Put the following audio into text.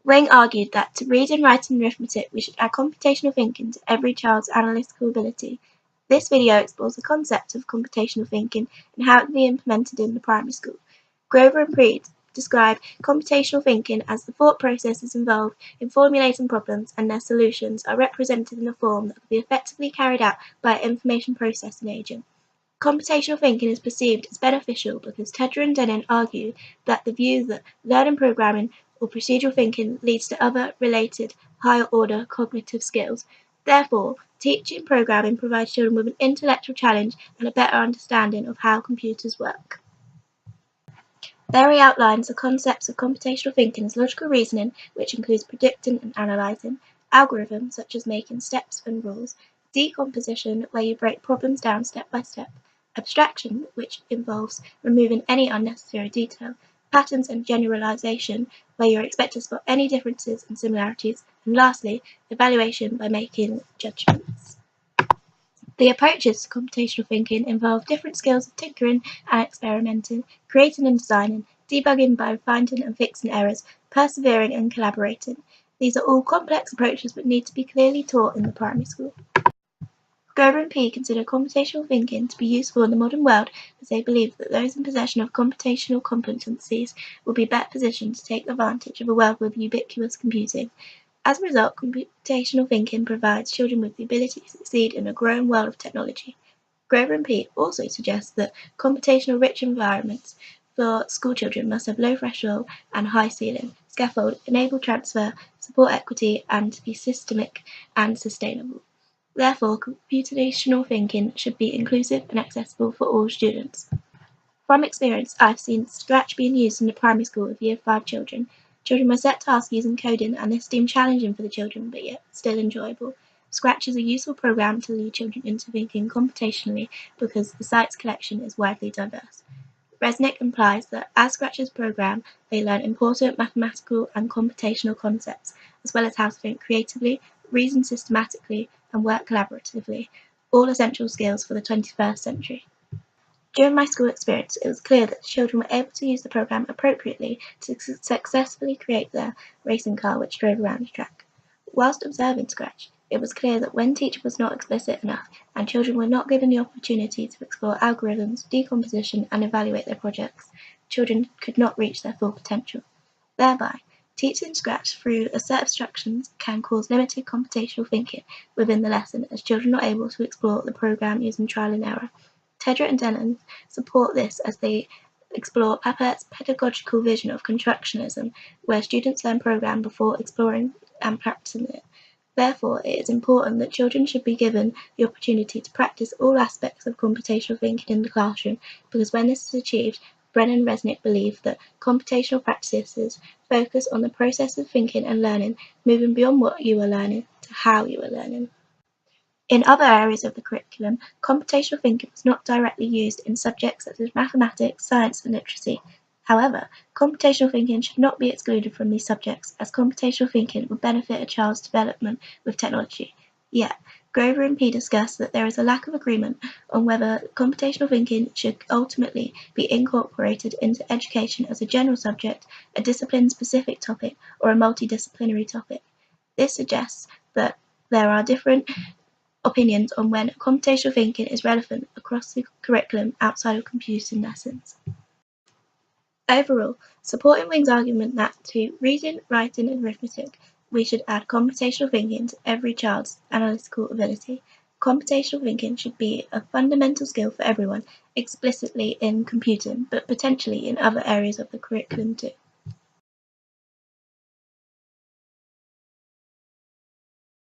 Wing argued that to reading, writing and arithmetic we should add computational thinking to every child's analytical ability. This video explores the concept of computational thinking and how it can be implemented in the primary school. Grover and Preed describe computational thinking as the thought processes involved in formulating problems and their solutions are represented in a form that can be effectively carried out by an information processing agent. Computational thinking is perceived as beneficial because Tedder and Denon argue that the view that learning programming or procedural thinking leads to other related higher-order cognitive skills. Therefore, teaching programming provides children with an intellectual challenge and a better understanding of how computers work. There he outlines the concepts of computational thinking as logical reasoning, which includes predicting and analysing, algorithms, such as making steps and rules, decomposition, where you break problems down step by step, abstraction, which involves removing any unnecessary detail, patterns and generalization, where you're expected to spot any differences and similarities, and lastly, evaluation by making judgments. The approaches to computational thinking involve different skills of tinkering and experimenting, creating and designing, debugging by finding and fixing errors, persevering and collaborating. These are all complex approaches but need to be clearly taught in the primary school. Grover and P consider computational thinking to be useful in the modern world as they believe that those in possession of computational competencies will be better positioned to take advantage of a world with ubiquitous computing. As a result, computational thinking provides children with the ability to succeed in a growing world of technology. Grover and P also suggest that computational-rich environments for school children must have low threshold and high ceiling, scaffold, enable transfer, support equity, and be systemic and sustainable. Therefore, computational thinking should be inclusive and accessible for all students. From experience, I've seen Scratch being used in the primary school with Year 5 children. Children were set tasks using coding, and this seemed challenging for the children, but yet still enjoyable. Scratch is a useful program to lead children into thinking computationally because the site's collection is widely diverse. Resnick implies that as Scratch's program, they learn important mathematical and computational concepts, as well as how to think creatively, reason systematically, and work collaboratively, all essential skills for the 21st century. During my school experience, it was clear that the children were able to use the program appropriately to successfully create their racing car which drove around the track. Whilst observing Scratch, it was clear that when teaching was not explicit enough and children were not given the opportunity to explore algorithms, decomposition, and evaluate their projects, children could not reach their full potential. Thereby, teaching Scratch through a set of instructions can cause limited computational thinking within the lesson as children are able to explore the program using trial and error. Tedder and Denon support this as they explore Pappert's pedagogical vision of constructionism, where students learn program before exploring and practicing it. Therefore, it is important that children should be given the opportunity to practice all aspects of computational thinking in the classroom, because when this is achieved, Brennan and Resnick believe that computational practices focus on the process of thinking and learning, moving beyond what you are learning to how you are learning. In other areas of the curriculum, computational thinking was not directly used in subjects such as mathematics, science, and literacy. However, computational thinking should not be excluded from these subjects, as computational thinking would benefit a child's development with technology. Yet, Grover and P discuss that there is a lack of agreement on whether computational thinking should ultimately be incorporated into education as a general subject, a discipline-specific topic, or a multidisciplinary topic. This suggests that there are different opinions on when computational thinking is relevant across the curriculum outside of computing lessons. Overall, supporting Wing's argument that to reading, writing and arithmetic we should add computational thinking to every child's analytical ability. Computational thinking should be a fundamental skill for everyone, explicitly in computing, but potentially in other areas of the curriculum too.